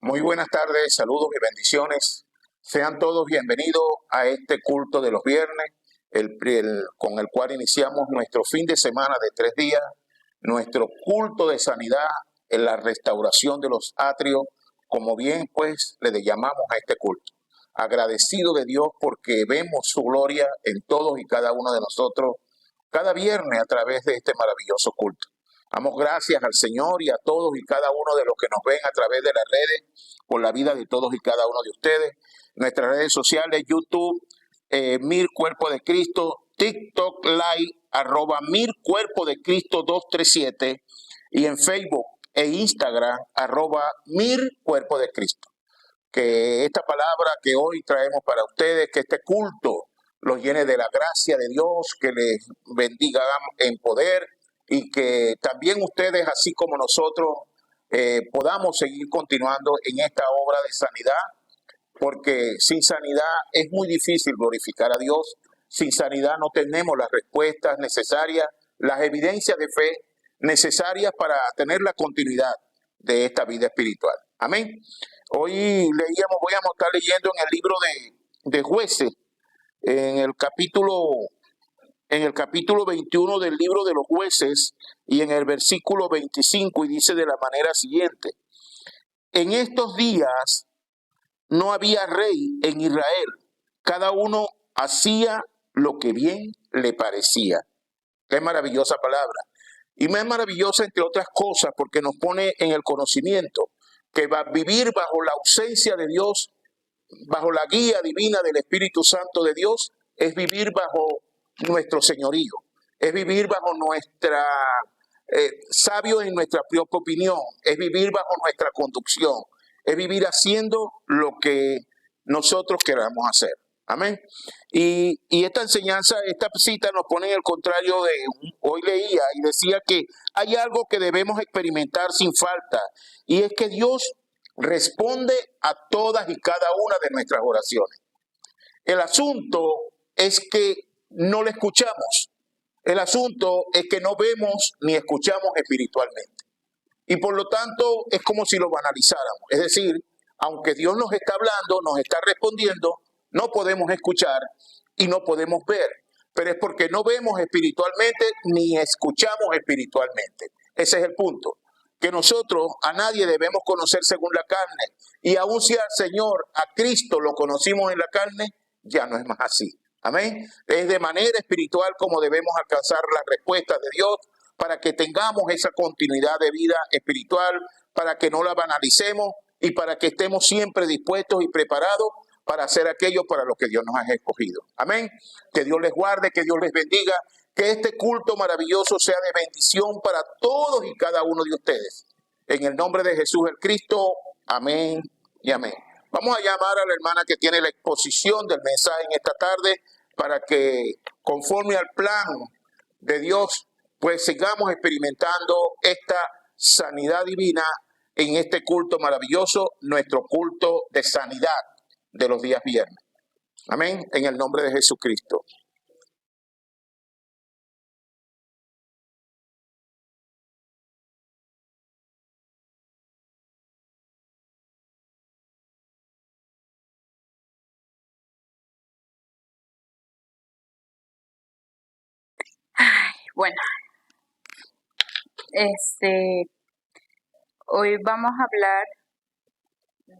Muy buenas tardes, saludos y bendiciones. Sean todos bienvenidos a este culto de los viernes, con el cual iniciamos nuestro fin de semana de 3 días, nuestro culto de sanidad en la restauración de los atrios, como bien pues le llamamos a este culto. Agradecido de Dios porque vemos su gloria en todos y cada uno de nosotros cada viernes a través de este maravilloso culto. Damos gracias al Señor y a todos y cada uno de los que nos ven a través de las redes, por la vida de todos y cada uno de ustedes. Nuestras redes sociales, YouTube, Mir Cuerpo de Cristo, TikTok Live, @Mir Cuerpo de Cristo 237 y en Facebook e Instagram, @Mir Cuerpo de Cristo. Que esta palabra que hoy traemos para ustedes, que este culto los llene de la gracia de Dios, que les bendiga en poder y que también ustedes, así como nosotros, podamos seguir continuando en esta obra de sanidad, porque sin sanidad es muy difícil glorificar a Dios. Sin sanidad no tenemos las respuestas necesarias, las evidencias de fe necesarias para tener la continuidad de esta vida espiritual. Amén. Hoy vamos a estar leyendo en el libro de Jueces, en el capítulo 21 del libro de los Jueces y en el versículo 25, y dice de la manera siguiente: en estos días no había rey en Israel, cada uno hacía lo que bien le parecía. Qué maravillosa palabra. Y más maravillosa, entre otras cosas, porque nos pone en el conocimiento que va a vivir bajo la ausencia de Dios, bajo la guía divina del Espíritu Santo de Dios, es vivir bajo nuestro señorío, es vivir bajo nuestra sabio en nuestra propia opinión, es vivir bajo nuestra conducción, es vivir haciendo lo que nosotros queramos hacer. Amén. Y esta enseñanza, esta cita nos pone en el contrario de, hoy leía y decía que hay algo que debemos experimentar sin falta, y es que Dios responde a todas y cada una de nuestras oraciones. El asunto es que no le escuchamos. El asunto es que no vemos ni escuchamos espiritualmente. Y por lo tanto es como si lo banalizáramos. Es decir, aunque Dios nos está hablando, nos está respondiendo, no podemos escuchar y no podemos ver. Pero es porque no vemos espiritualmente ni escuchamos espiritualmente. Ese es el punto. Que nosotros a nadie debemos conocer según la carne. Y aun si al Señor, a Cristo, lo conocimos en la carne, ya no es más así. Amén. Es de manera espiritual como debemos alcanzar las respuestas de Dios, para que tengamos esa continuidad de vida espiritual, para que no la banalicemos y para que estemos siempre dispuestos y preparados para hacer aquello para lo que Dios nos ha escogido. Amén. Que Dios les guarde, que Dios les bendiga, que este culto maravilloso sea de bendición para todos y cada uno de ustedes. En el nombre de Jesús el Cristo, amén y amén. Vamos a llamar a la hermana que tiene la exposición del mensaje en esta tarde, para que conforme al plan de Dios, pues sigamos experimentando esta sanidad divina en este culto maravilloso, nuestro culto de sanidad de los días viernes. Amén, en el nombre de Jesucristo. Bueno, hoy vamos a hablar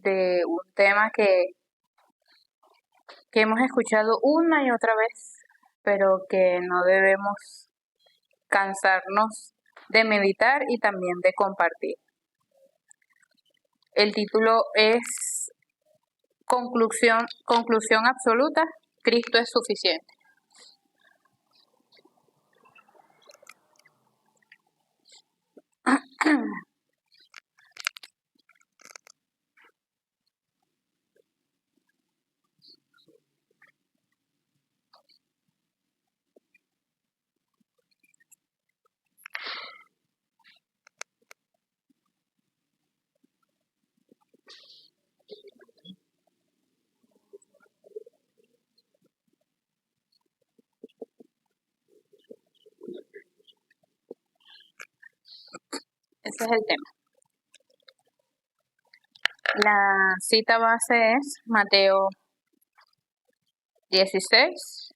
de un tema que hemos escuchado una y otra vez, pero que no debemos cansarnos de meditar y también de compartir. El título es conclusión absoluta: Cristo es suficiente. Ese es el tema. La cita base es Mateo 16,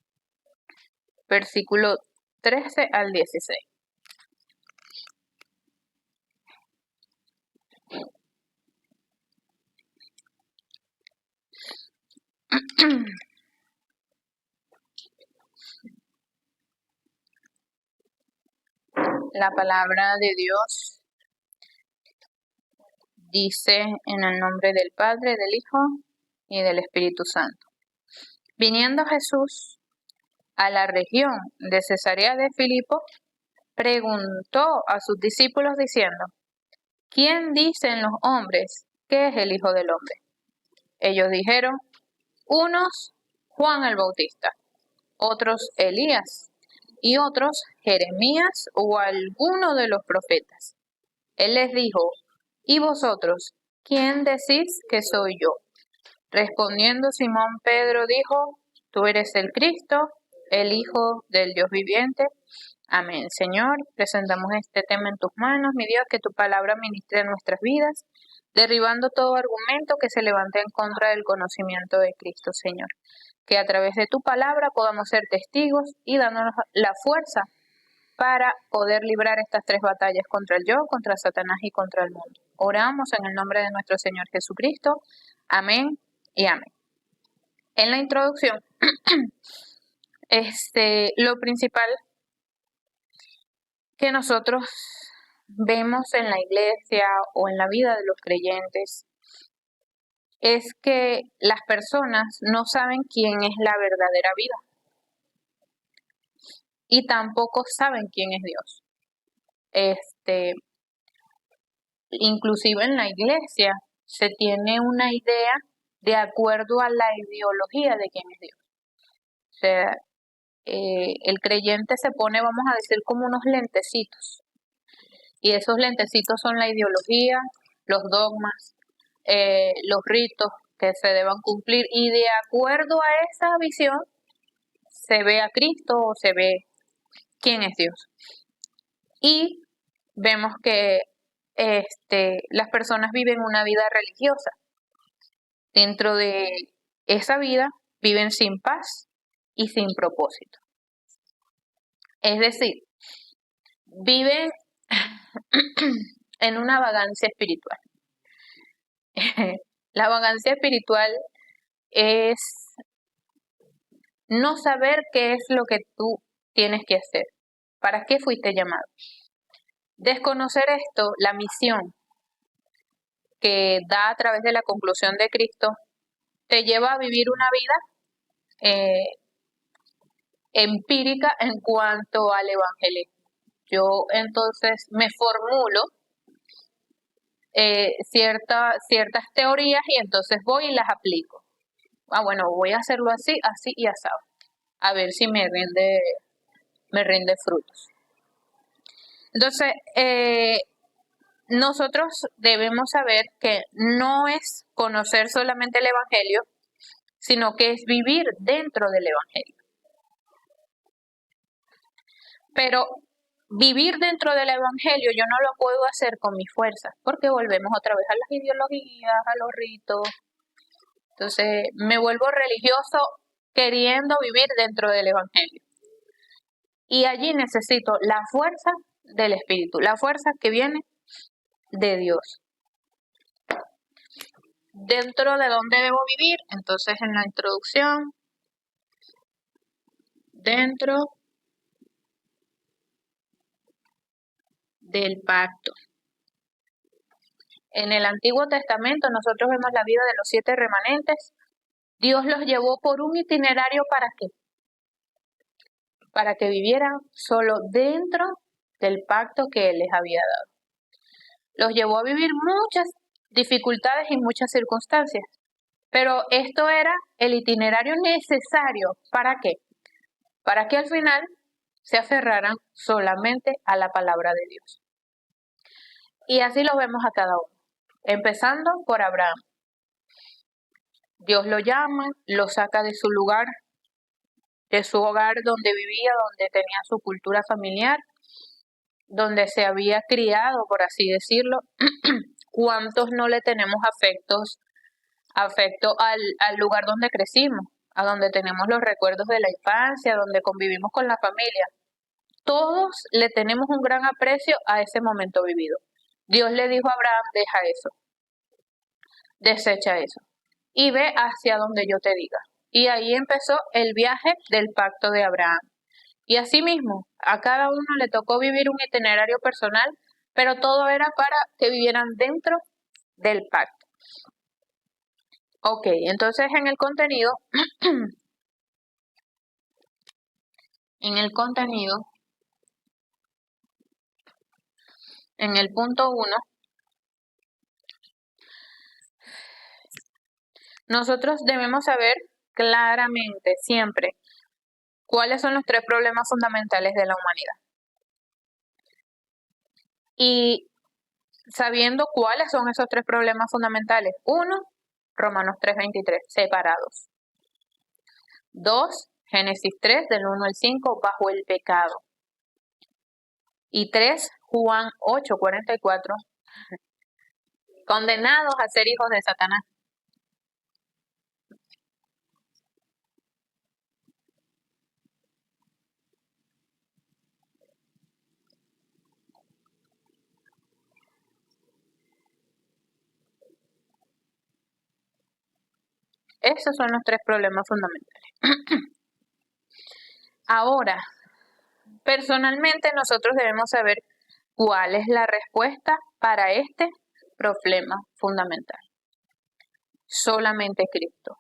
versículo 13 al 16. La palabra de Dios dice en el nombre del Padre, del Hijo y del Espíritu Santo. Viniendo Jesús a la región de Cesarea de Filipo, preguntó a sus discípulos diciendo: ¿Quién dicen los hombres que es el Hijo del Hombre? Ellos dijeron: unos Juan el Bautista, otros Elías, y otros Jeremías o alguno de los profetas. Él les dijo: ¿y vosotros, quién decís que soy yo? Respondiendo Simón Pedro dijo: tú eres el Cristo, el Hijo del Dios viviente. Amén. Señor, presentamos este tema en tus manos, mi Dios, que tu palabra ministre en nuestras vidas, derribando todo argumento que se levante en contra del conocimiento de Cristo, Señor. Que a través de tu palabra podamos ser testigos y dándonos la fuerza para poder librar estas tres batallas contra el yo, contra Satanás y contra el mundo. Oramos en el nombre de nuestro Señor Jesucristo. Amén y amén. En la introducción, lo principal que nosotros vemos en la iglesia o en la vida de los creyentes es que las personas no saben quién es la verdadera vida y tampoco saben quién es Dios. Inclusive en la iglesia se tiene una idea de acuerdo a la ideología de quién es Dios. O sea, el creyente se pone, vamos a decir, como unos lentecitos. Y esos lentecitos son la ideología, los dogmas, los ritos que se deban cumplir. Y de acuerdo a esa visión, se ve a Cristo o se ve quién es Dios. Y vemos que las personas viven una vida religiosa. Dentro de esa vida viven sin paz y sin propósito. Es decir, viven en una vagancia espiritual. La vagancia espiritual es no saber qué es lo que tú tienes que hacer, para qué fuiste llamado. Desconocer esto, la misión que da a través de la conclusión de Cristo, te lleva a vivir una vida empírica en cuanto al evangelismo. Yo entonces me formulo ciertas teorías y entonces voy y las aplico. Bueno, voy a hacerlo así, así y asado. A ver si me rinde frutos. Entonces, nosotros debemos saber que no es conocer solamente el Evangelio, sino que es vivir dentro del Evangelio. Pero vivir dentro del Evangelio yo no lo puedo hacer con mis fuerzas, porque volvemos otra vez a las ideologías, a los ritos. Entonces me vuelvo religioso queriendo vivir dentro del Evangelio. Y allí necesito la fuerza del Espíritu, la fuerza que viene de Dios. ¿Dentro de dónde debo vivir? Entonces en la introducción, dentro del pacto. En el Antiguo Testamento nosotros vemos la vida de los 7 remanentes. Dios los llevó por un itinerario ¿para qué? Para que vivieran solo dentro del pacto que Él les había dado. Los llevó a vivir muchas dificultades y muchas circunstancias, pero esto era el itinerario necesario. ¿Para qué? Para que al final se aferraran solamente a la palabra de Dios. Y así lo vemos a cada uno, empezando por Abraham. Dios lo llama, lo saca de su lugar, de su hogar donde vivía, donde tenía su cultura familiar, donde se había criado, por así decirlo, ¿Cuántos no le tenemos afecto al lugar donde crecimos, a donde tenemos los recuerdos de la infancia, donde convivimos con la familia? Todos le tenemos un gran aprecio a ese momento vivido. Dios le dijo a Abraham, deja eso, desecha eso y ve hacia donde yo te diga. Y ahí empezó el viaje del pacto de Abraham. Y asimismo, a cada uno le tocó vivir un itinerario personal, pero todo era para que vivieran dentro del pacto. Ok, entonces en el contenido, en el punto 1, nosotros debemos saber claramente siempre cuáles son los 3 problemas fundamentales de la humanidad. Y sabiendo cuáles son esos 3 problemas fundamentales. 1, Romanos 3:23, separados. 2, Génesis 3, del 1 al 5, bajo el pecado. Y 3, Juan 8:44, condenados a ser hijos de Satanás. Esos son los 3 problemas fundamentales. Ahora, personalmente nosotros debemos saber cuál es la respuesta para este problema fundamental. Solamente Cristo.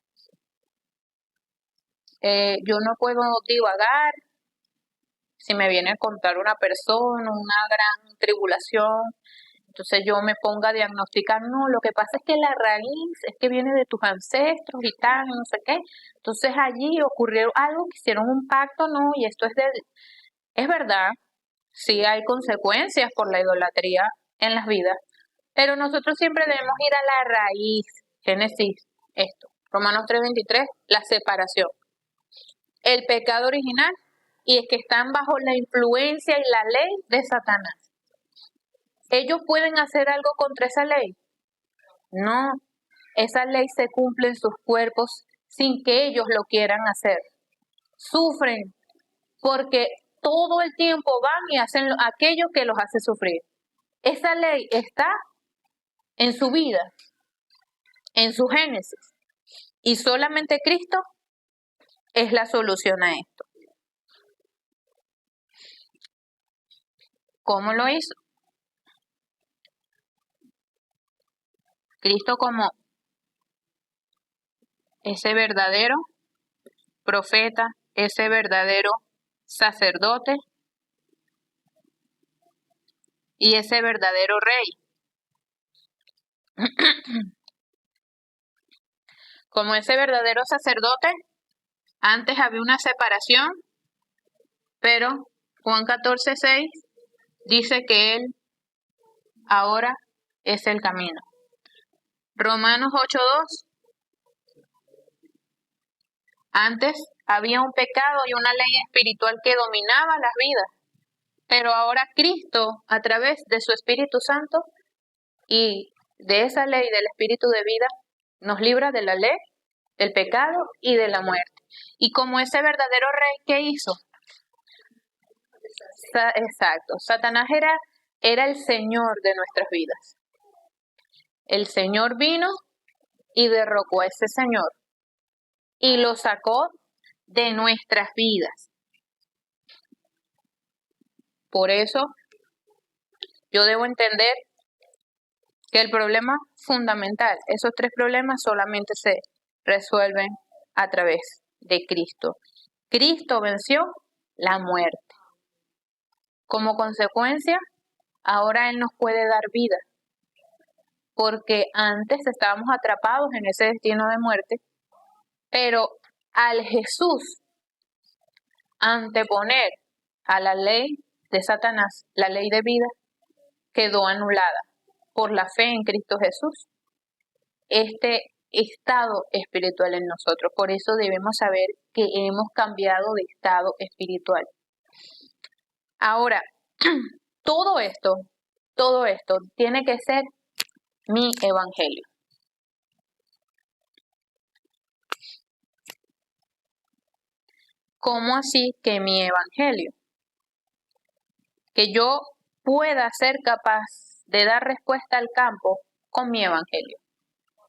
Yo no puedo divagar si me viene a contar una persona, una gran tribulación, entonces yo me ponga a diagnosticar, no, lo que pasa es que la raíz es que viene de tus ancestros y tal, no sé qué. Entonces allí ocurrió algo, que hicieron un pacto, no, y esto es verdad, sí hay consecuencias por la idolatría en las vidas, pero nosotros siempre debemos ir a la raíz. Génesis, esto, Romanos 3:23, la separación. El pecado original, y es que están bajo la influencia y la ley de Satanás. ¿Ellos pueden hacer algo contra esa ley? No, esa ley se cumple en sus cuerpos sin que ellos lo quieran hacer. Sufren porque todo el tiempo van y hacen aquello que los hace sufrir. Esa ley está en su vida, en su génesis, y solamente Cristo es la solución a esto. ¿Cómo lo hizo? Cristo como ese verdadero profeta, ese verdadero sacerdote y ese verdadero rey. Como ese verdadero sacerdote, antes había una separación, pero Juan 14:6 dice que Él ahora es el camino. Romanos 8:2, antes había un pecado y una ley espiritual que dominaba las vidas, pero ahora Cristo, a través de su Espíritu Santo y de esa ley del Espíritu de vida, nos libra de la ley, del pecado y de la muerte. Y como ese verdadero rey, ¿qué hizo? Exacto, Satanás era el Señor de nuestras vidas. El Señor vino y derrocó a ese Señor y lo sacó de nuestras vidas. Por eso yo debo entender que el problema fundamental, esos 3 problemas solamente se resuelven a través de Cristo. Cristo venció la muerte. Como consecuencia, ahora Él nos puede dar vida, porque antes estábamos atrapados en ese destino de muerte, pero al Jesús anteponer a la ley de Satanás, la ley de vida, quedó anulada por la fe en Cristo Jesús, este estado espiritual en nosotros. Por eso debemos saber que hemos cambiado de estado espiritual. Ahora, todo esto tiene que ser mi evangelio. ¿Cómo así que mi evangelio? Que yo pueda ser capaz de dar respuesta al campo con mi evangelio.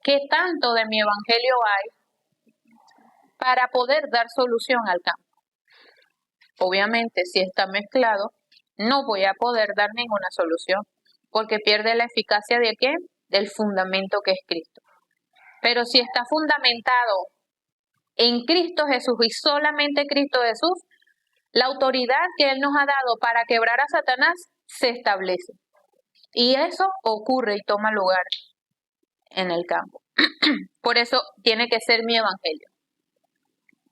¿Qué tanto de mi evangelio hay para poder dar solución al campo? Obviamente, si está mezclado, no voy a poder dar ninguna solución, porque pierde la eficacia de ¿qué? Del fundamento que es Cristo. Pero si está fundamentado en Cristo Jesús y solamente Cristo Jesús, la autoridad que Él nos ha dado para quebrar a Satanás se establece. Y eso ocurre y toma lugar en el campo. Por eso tiene que ser mi evangelio,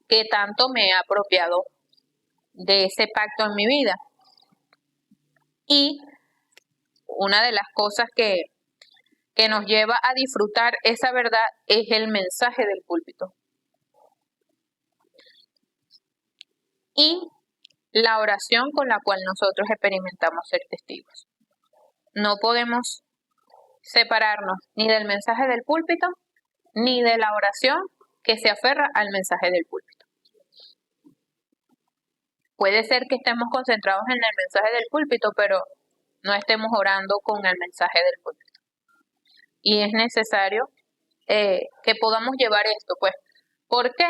que tanto me he apropiado de ese pacto en mi vida. Y una de las cosas que nos lleva a disfrutar esa verdad es el mensaje del púlpito. Y la oración con la cual nosotros experimentamos ser testigos. No podemos separarnos ni del mensaje del púlpito, ni de la oración que se aferra al mensaje del púlpito. Puede ser que estemos concentrados en el mensaje del púlpito, pero no estemos orando con el mensaje del púlpito. Y es necesario que podamos llevar esto, pues. ¿Por qué?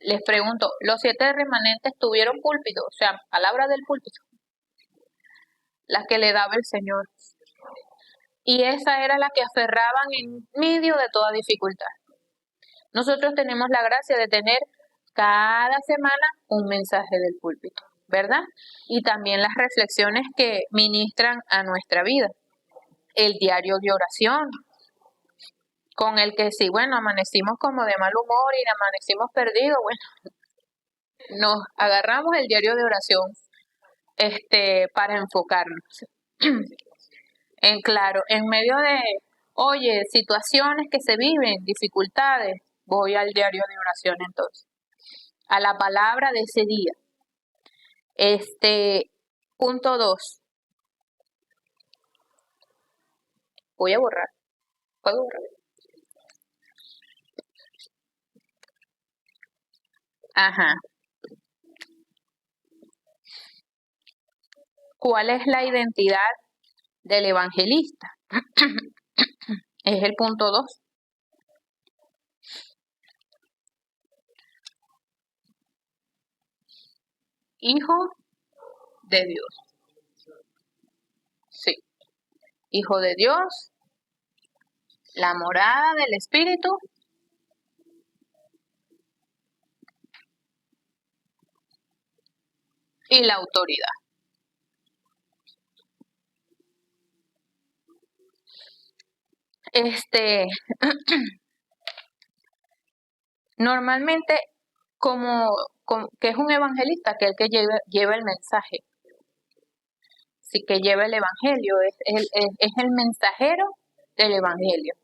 Les pregunto, los 7 remanentes tuvieron púlpito, o sea, palabra del púlpito, las que le daba el Señor. Y esa era la que aferraban en medio de toda dificultad. Nosotros tenemos la gracia de tener cada semana un mensaje del púlpito, ¿verdad? Y también las reflexiones que ministran a nuestra vida. El diario de oración, con el que si, bueno, amanecimos como de mal humor y amanecimos perdidos, bueno, nos agarramos el diario de oración para enfocarnos. En medio de, oye, situaciones que se viven, dificultades, voy al diario de oración entonces, a la palabra de ese día. Punto 2. Voy a borrar. ¿Puedo borrar? Ajá. ¿Cuál es la identidad del evangelista? Es el punto 2. Hijo de Dios. Sí. Hijo de Dios, la morada del Espíritu y la autoridad. Normalmente, como que es un evangelista, que es el que lleva el mensaje. Sí, que lleva el evangelio, es el mensajero del evangelio.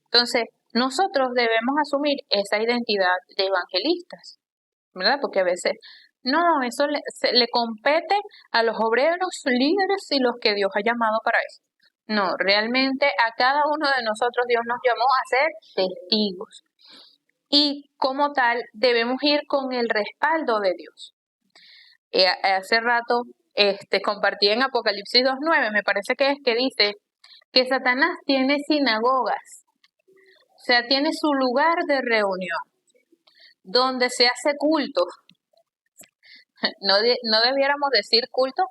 Entonces, nosotros debemos asumir esa identidad de evangelistas, ¿verdad? Porque a veces, no, eso le compete a los obreros, líderes y los que Dios ha llamado para eso. No, realmente a cada uno de nosotros Dios nos llamó a ser testigos. Y como tal, debemos ir con el respaldo de Dios. Hace rato compartí en Apocalipsis 2:9, me parece que dice que Satanás tiene sinagogas, o sea, tiene su lugar de reunión, donde se hace culto. No debiéramos decir culto,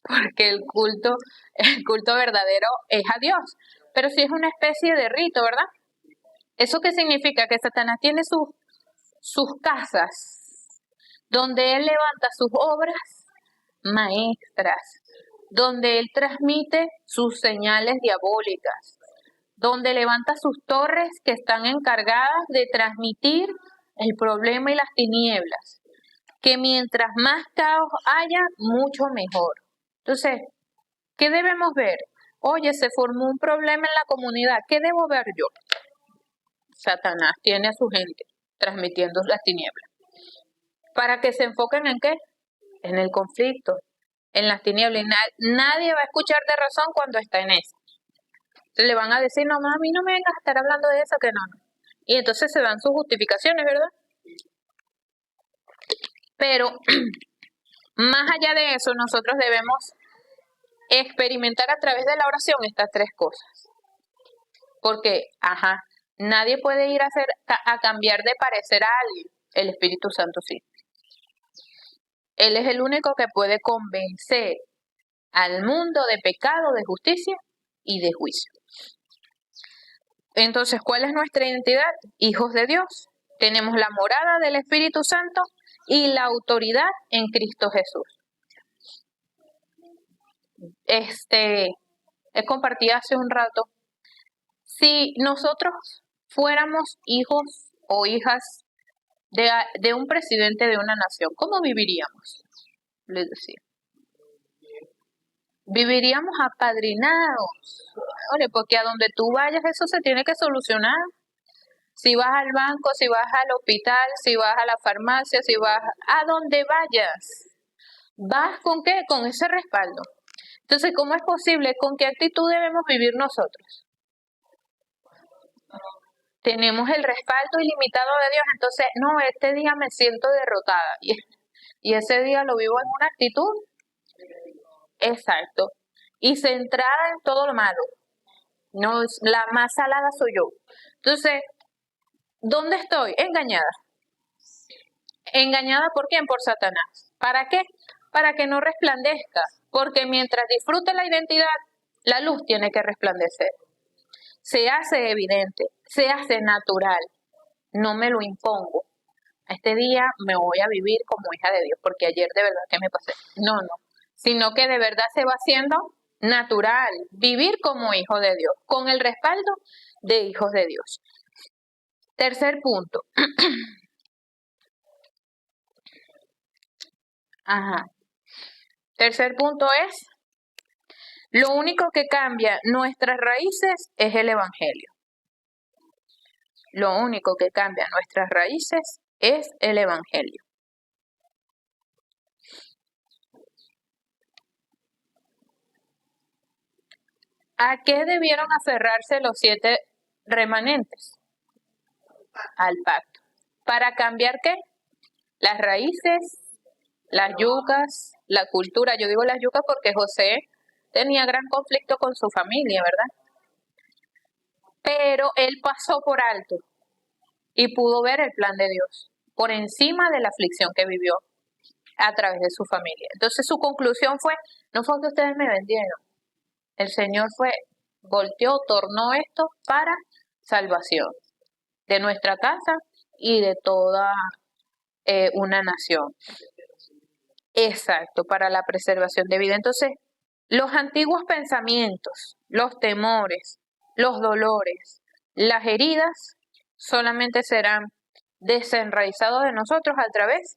porque el culto verdadero es a Dios, pero sí es una especie de rito, ¿verdad? ¿Eso qué significa? Que Satanás tiene sus casas, donde él levanta sus obras maestras, donde él transmite sus señales diabólicas, donde levanta sus torres que están encargadas de transmitir el problema y las tinieblas, que mientras más caos haya, mucho mejor. Entonces, ¿qué debemos ver? Oye, se formó un problema en la comunidad, ¿qué debo ver yo? Satanás tiene a su gente transmitiendo las tinieblas. ¿Para que se enfoquen en qué? En el conflicto, en las tinieblas. Nadie va a escuchar de razón cuando está en eso. Entonces le van a decir, no, a mí no me vengas a estar hablando de eso, que no, no. Y entonces se dan sus justificaciones, ¿verdad? Pero más allá de eso, nosotros debemos experimentar a través de la oración estas tres cosas. Porque, nadie puede ir a cambiar de parecer a alguien. El Espíritu Santo sí. Él es el único que puede convencer al mundo de pecado, de justicia y de juicio. Entonces, ¿cuál es nuestra identidad? Hijos de Dios. Tenemos la morada del Espíritu Santo y la autoridad en Cristo Jesús. Compartí hace un rato. Si nosotros fuéramos hijos o hijas de un presidente de una nación, ¿cómo viviríamos? Les decía. Viviríamos apadrinados. Porque a donde tú vayas eso se tiene que solucionar. Si vas al banco, si vas al hospital, si vas a la farmacia, si vas a donde vayas, ¿vas con qué? Con ese respaldo. Entonces, ¿cómo es posible? ¿Con qué actitud debemos vivir nosotros? Tenemos el respaldo ilimitado de Dios, entonces, no, este día me siento derrotada y ese día lo vivo en una actitud, exacto, y centrada en todo lo malo. No, la más salada soy yo. Entonces, ¿dónde estoy? Engañada. ¿Engañada por quién? Por Satanás. ¿Para qué? Para que no resplandezca, porque mientras disfrute la identidad, la luz tiene que resplandecer. Se hace evidente, se hace natural, no me lo impongo. Este día me voy a vivir como hija de Dios, porque ayer de verdad que me pasé. No, sino que de verdad se va haciendo natural, vivir como hijo de Dios, con el respaldo de hijos de Dios. Tercer punto. Tercer punto es, lo único que cambia nuestras raíces es el Evangelio. Lo único que cambia nuestras raíces es el Evangelio. ¿A qué debieron aferrarse los 7 remanentes? Al pacto. ¿Para cambiar qué? Las raíces, las yucas, la cultura. Yo digo las yucas porque José tenía gran conflicto con su familia, ¿verdad? Pero él pasó por alto y pudo ver el plan de Dios por encima de la aflicción que vivió a través de su familia. Entonces su conclusión fue, no fue que ustedes me vendieron. El Señor volteó, tornó esto para salvación de nuestra casa y de toda una nación. Exacto, para la preservación de vida. Entonces, los antiguos pensamientos, los temores, los dolores, las heridas, solamente serán desenraizados de nosotros a través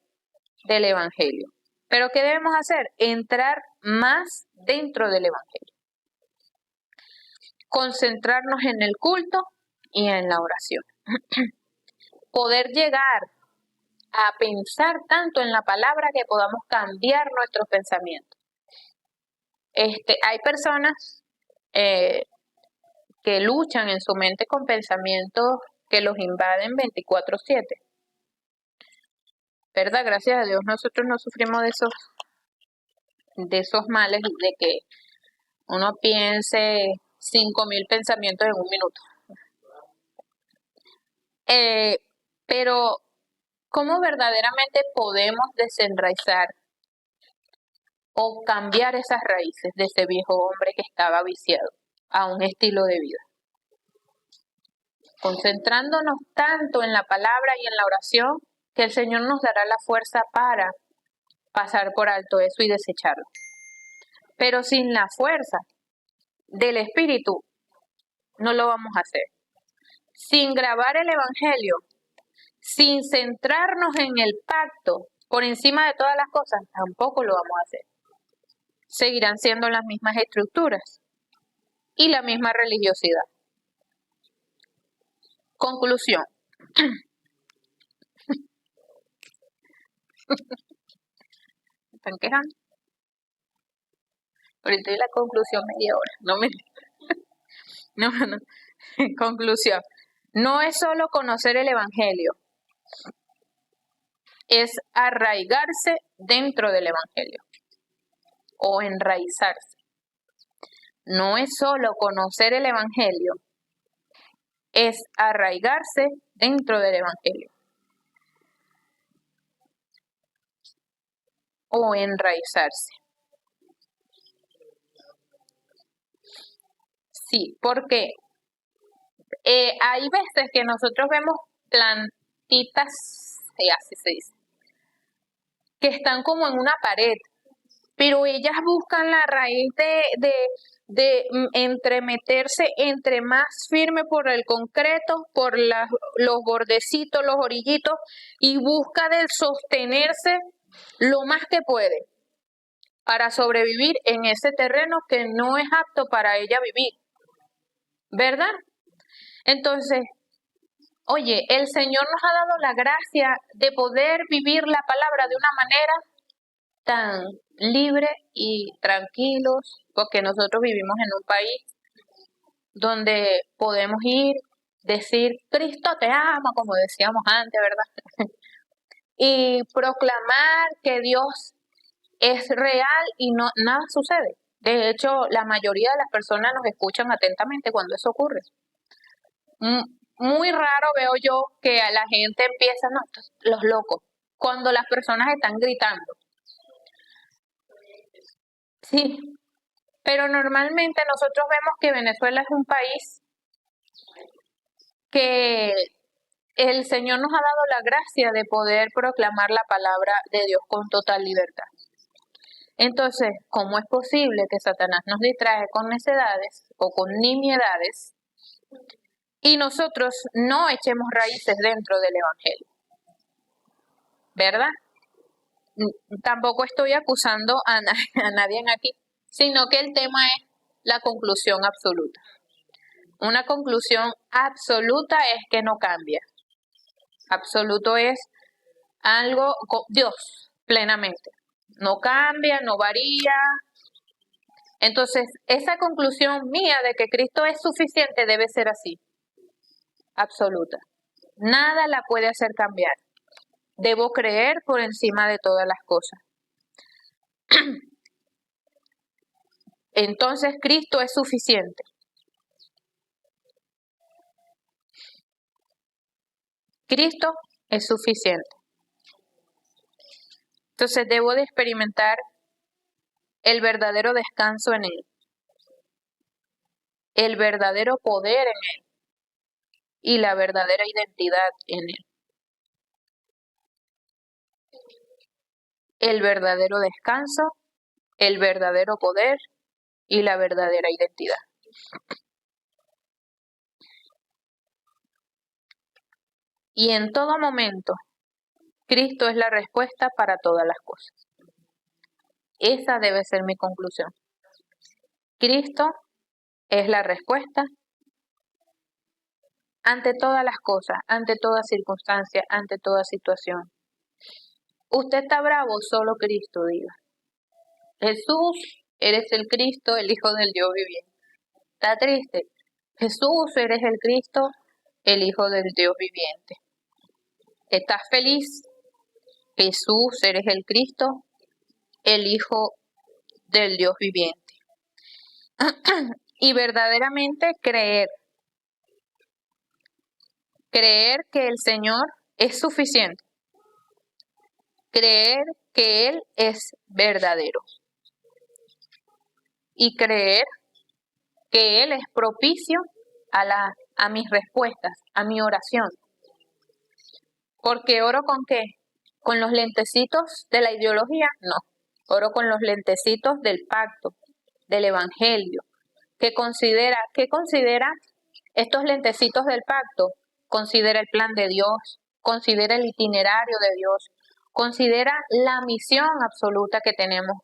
del Evangelio. Pero ¿qué debemos hacer? Entrar más dentro del Evangelio. Concentrarnos en el culto y en la oración. Poder llegar a pensar tanto en la palabra que podamos cambiar nuestros pensamientos. Hay personas que luchan en su mente con pensamientos que los invaden 24/7. ¿Verdad? Gracias a Dios nosotros no sufrimos de esos males de que uno piense 5.000 pensamientos en un minuto. Pero, ¿cómo verdaderamente podemos desenraizar o cambiar esas raíces de ese viejo hombre que estaba viciado a un estilo de vida? Concentrándonos tanto en la palabra y en la oración, que el Señor nos dará la fuerza para pasar por alto eso y desecharlo. Pero sin la fuerza del Espíritu, no lo vamos a hacer. Sin grabar el Evangelio, sin centrarnos en el pacto por encima de todas las cosas, tampoco lo vamos a hacer. Seguirán siendo las mismas estructuras y la misma religiosidad. Conclusión. ¿Están quejando? Ahorita la conclusión media hora, no me... No. En conclusión, no es solo conocer el Evangelio, es arraigarse dentro del Evangelio o enraizarse. No es solo conocer el Evangelio, es arraigarse dentro del Evangelio o enraizarse. Sí, porque hay veces que nosotros vemos plantitas, así se dice, que están como en una pared, pero ellas buscan la raíz de entremeterse entre más firme por el concreto, por los bordecitos, los orillitos, y busca de sostenerse lo más que puede para sobrevivir en ese terreno que no es apto para ella vivir, ¿verdad? Entonces, oye, el Señor nos ha dado la gracia de poder vivir la palabra de una manera tan libre y tranquilos, porque nosotros vivimos en un país donde podemos ir, decir, Cristo te ama, como decíamos antes, ¿verdad? Y proclamar que Dios es real y no nada sucede. De hecho, la mayoría de las personas nos escuchan atentamente cuando eso ocurre. Muy raro veo yo que a la gente empieza, no, los locos, cuando las personas están gritando. Sí, pero normalmente nosotros vemos que Venezuela es un país que el Señor nos ha dado la gracia de poder proclamar la palabra de Dios con total libertad. Entonces, ¿cómo es posible que Satanás nos distrae con necedades o con nimiedades y nosotros no echemos raíces dentro del Evangelio? ¿Verdad? Tampoco estoy acusando a nadie aquí, sino que el tema es la conclusión absoluta. Una conclusión absoluta es que no cambia. Absoluto es algo, Dios, plenamente. No cambia, no varía. Entonces, esa conclusión mía de que Cristo es suficiente debe ser así. Absoluta. Nada la puede hacer cambiar. Debo creer por encima de todas las cosas. Entonces, Cristo es suficiente. Cristo es suficiente. Entonces, debo de experimentar el verdadero descanso en Él, el verdadero poder en Él y la verdadera identidad en Él. El verdadero descanso, el verdadero poder y la verdadera identidad. Y en todo momento, Cristo es la respuesta para todas las cosas. Esa debe ser mi conclusión. Cristo es la respuesta ante todas las cosas, ante toda circunstancia, ante toda situación. Usted está bravo, solo Cristo diga. Jesús, eres el Cristo, el Hijo del Dios viviente. Está triste. Jesús, eres el Cristo, el Hijo del Dios viviente. ¿Estás feliz? Jesús, eres el Cristo, el Hijo del Dios viviente. Y verdaderamente creer que el Señor es suficiente. Creer que Él es verdadero. Y creer que Él es propicio a mis respuestas, a mi oración. Porque oro con ¿qué? ¿Con los lentecitos de la ideología? No. Oro con los lentecitos del pacto, del evangelio. ¿Qué considera estos lentecitos del pacto? Considera el plan de Dios, considera el itinerario de Dios, considera la misión absoluta que tenemos,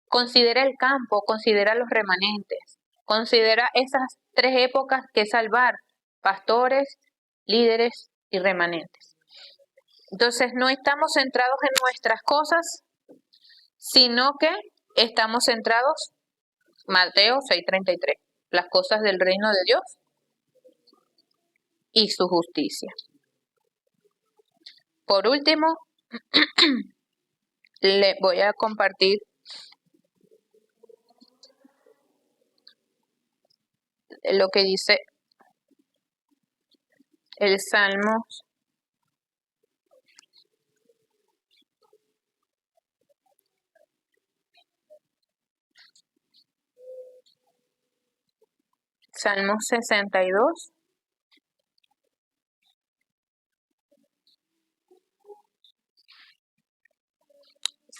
considera el campo, considera los remanentes, considera esas 3 épocas que salvar: pastores, líderes y remanentes. Entonces no estamos centrados en nuestras cosas, sino que estamos centrados, Mateo 6:33, las cosas del reino de Dios y su justicia. Por último, le voy a compartir lo que dice el Salmo 62,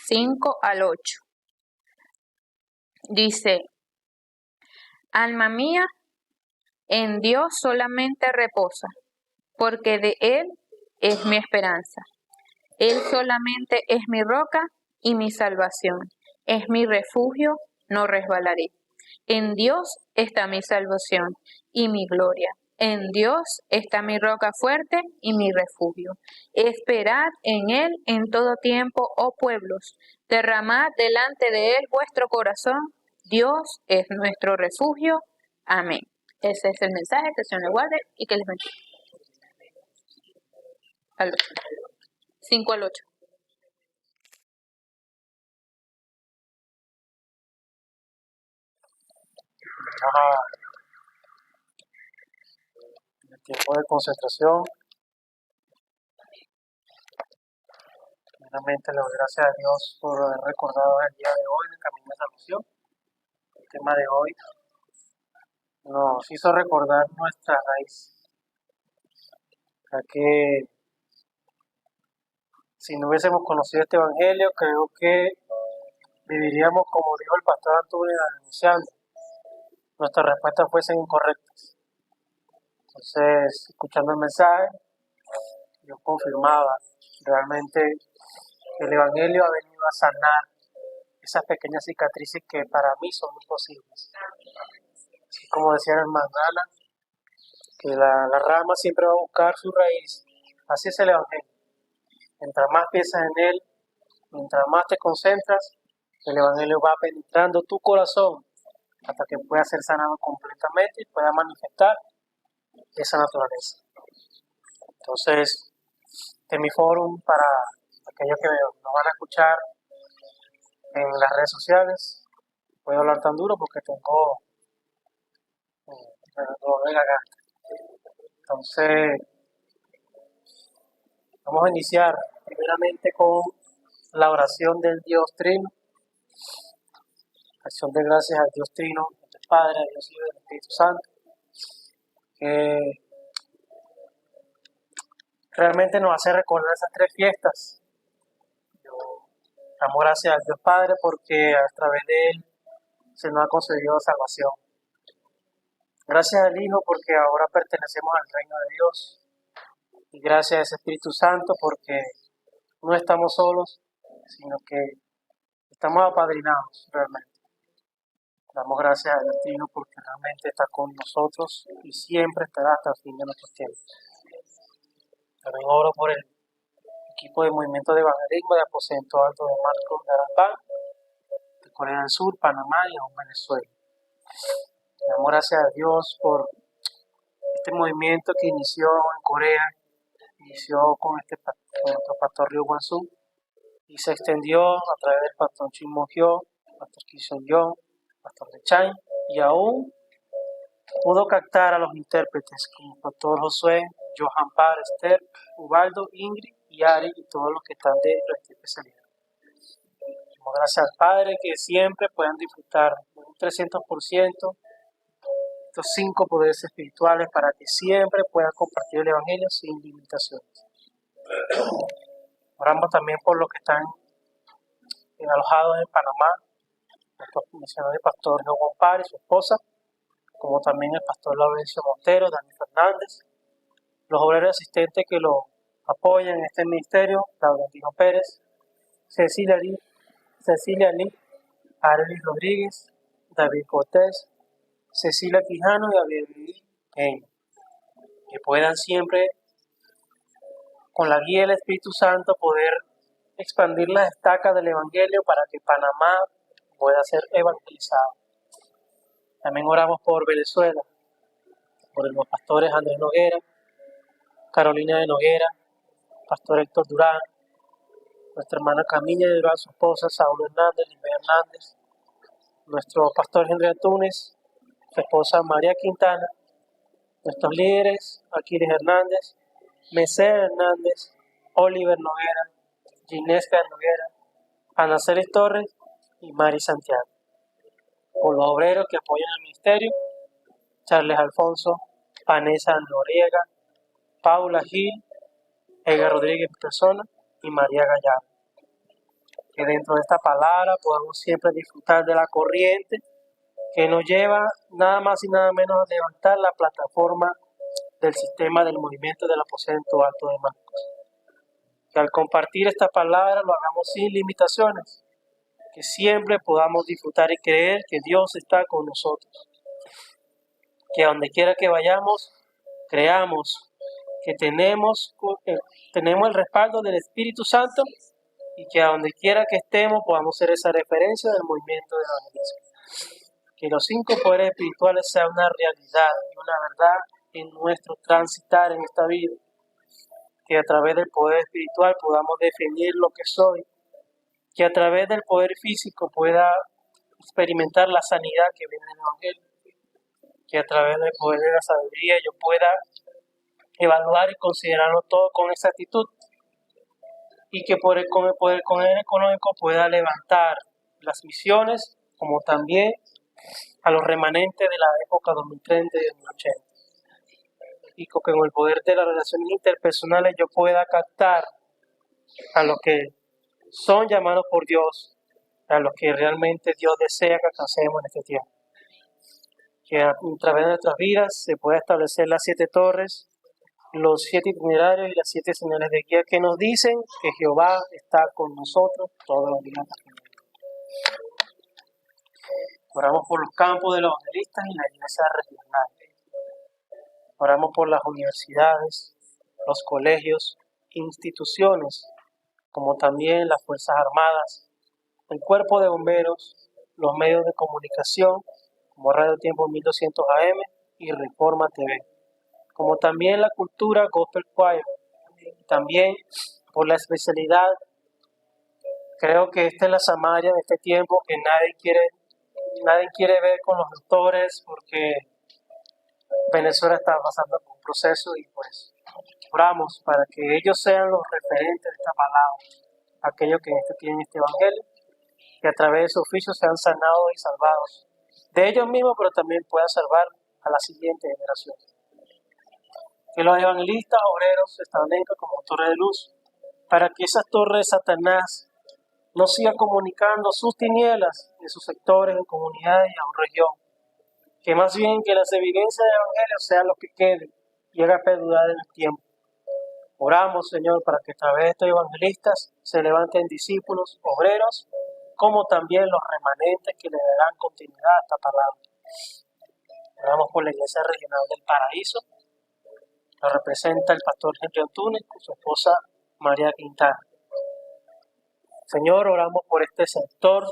5 al 8. Dice: Alma mía, en Dios solamente reposa, porque de Él es mi esperanza. Él solamente es mi roca y mi salvación. Es mi refugio, no resbalaré. En Dios está mi salvación y mi gloria. En Dios está mi roca fuerte y mi refugio. Esperad en Él en todo tiempo, oh pueblos. Derramad delante de Él vuestro corazón. Dios es nuestro refugio. Amén. Ese es el mensaje. Que el Señor les guarde y que les bendiga. 5 al 8. En el tiempo de concentración, primeramente le doy gracias a Dios por haber recordado el día de hoy el camino de salvación. El tema de hoy nos hizo recordar nuestra raíz, ya que si no hubiésemos conocido este evangelio, creo que viviríamos como dijo el pastor Antonio anunciando, nuestras respuestas fuesen incorrectas. Entonces, escuchando el mensaje, yo confirmaba realmente que el evangelio ha venido a sanar esas pequeñas cicatrices que para mí son imposibles. Así como decía la hermana Ana, que la rama siempre va a buscar su raíz. Así es el evangelio. Mientras más piensas en él, mientras más te concentras, el evangelio va penetrando tu corazón hasta que pueda ser sanado completamente y pueda manifestar esa naturaleza. Entonces, este es mi forum para aquellos que nos van a escuchar en las redes sociales. Puedo hablar tan duro porque tengo dolor de garganta. Entonces, vamos a iniciar primeramente con la oración del Dios Trino. Acción de gracias al Dios Trino, del Padre, al Dios Hijo y del Espíritu Santo, que realmente nos hace recordar esas tres fiestas. Yo damos gracias al Dios Padre porque a través de Él se nos ha concedido salvación. Gracias al Hijo porque ahora pertenecemos al reino de Dios. Y gracias a ese Espíritu Santo porque no estamos solos, sino que estamos apadrinados realmente. Damos gracias al Destino porque realmente está con nosotros y siempre estará hasta el fin de nuestros tiempos. También oro por el equipo de Movimiento de Evangelismo de Aposento Alto de Marcos de Arapán, de Corea del Sur, Panamá y aún Venezuela. Damos gracias a Dios por este movimiento que inició en Corea, inició con nuestro pastor Ryu Kwan-soo y se extendió a través del pastor Chin Mo-hyo, pastor Kim Seon-yong, pastor de Chan, y aún pudo captar a los intérpretes como el pastor Josué, Johan Par, Esther, Ubaldo, Ingrid y Ari y todos los que están dentro de esta especialidad. Damos gracias al Padre que siempre puedan disfrutar de un 300% estos 5 poderes espirituales para que siempre puedan compartir el Evangelio sin limitaciones. Oramos también por los que están alojados en Panamá, nuestro misionero y pastor Johan Par y su esposa, como también el pastor Laurencio Montero, Dani Fernández, los obreros asistentes que lo apoyan en este ministerio, Laurentino Pérez, Cecilia Lee, Arely Rodríguez, David Cortés, Cecilia Quijano y Gabriel Lee, que puedan siempre, con la guía del Espíritu Santo, poder expandir las estacas del Evangelio para que Panamá pueda ser evangelizado. También oramos por Venezuela, por los pastores Andrés Noguera, Carolina de Noguera, Pastor Héctor Durán, nuestra hermana Camilla de Durán, su esposa, Saúl Hernández, Lidia Hernández, nuestro pastor Henry Antunes, su esposa María Quintana, nuestros líderes, Aquiles Hernández, Messer Hernández, Oliver Noguera, Ginesca Noguera, Ana Celis Torres y Mari Santiago. Por los obreros que apoyan el ministerio, Charles Alfonso, Vanessa Noriega, Paula Gil, Edgar Rodríguez Persona y María Gallardo. Que dentro de esta palabra podamos siempre disfrutar de la corriente que nos lleva nada más y nada menos a levantar la plataforma del sistema del movimiento del aposento alto de Marcos. Que al compartir esta palabra lo hagamos sin limitaciones, que siempre podamos disfrutar y creer que Dios está con nosotros. Que a donde quiera que vayamos, creamos que tenemos el respaldo del Espíritu Santo y que a donde quiera que estemos podamos ser esa referencia del movimiento de evangelismo. Que los 5 poderes espirituales sean una realidad y una verdad en nuestro transitar en esta vida. Que a través del poder espiritual podamos definir lo que soy. Que a través del poder físico pueda experimentar la sanidad que viene del Evangelio. Que a través del poder de la sabiduría yo pueda evaluar y considerarlo todo con exactitud. Y que con el poder económico pueda levantar las misiones, como también a los remanentes de la época 2030 y 2080. Y que con el poder de las relaciones interpersonales yo pueda captar a los que son llamados por Dios, a los que realmente Dios desea que alcancemos en este tiempo. Que a través de nuestras vidas se pueda establecer las 7 torres, los 7 itinerarios y las 7 señales de guía que nos dicen que Jehová está con nosotros todos los días. Oramos por los campos de los evangelistas y la iglesia regional. Oramos por las universidades, los colegios, instituciones, como también las Fuerzas Armadas, el Cuerpo de Bomberos, los medios de comunicación, como Radio Tiempo 1200 AM y Reforma TV, como también la cultura Gospel Choir, también por la especialidad. Creo que esta es la Samaria de este tiempo que nadie quiere ver con los doctores, porque Venezuela está pasando por un proceso y pues oramos para que ellos sean los referentes de esta palabra, aquellos que tienen este evangelio, que a través de su oficio sean sanados y salvados de ellos mismos, pero también puedan salvar a la siguiente generación. Que los evangelistas obreros se establezcan como torre de luz, para que esas torres de Satanás no sigan comunicando sus tinieblas en sus sectores, en comunidades y en región. Que más bien que las evidencias del evangelio sean los que queden y hagan perdurar en el tiempo. Oramos, Señor, para que a través de estos evangelistas se levanten discípulos, obreros, como también los remanentes que le darán continuidad a esta palabra. Oramos por la Iglesia Regional del Paraíso. Lo representa el pastor Henry Antunes con su esposa María Quintana. Señor, oramos por este sector,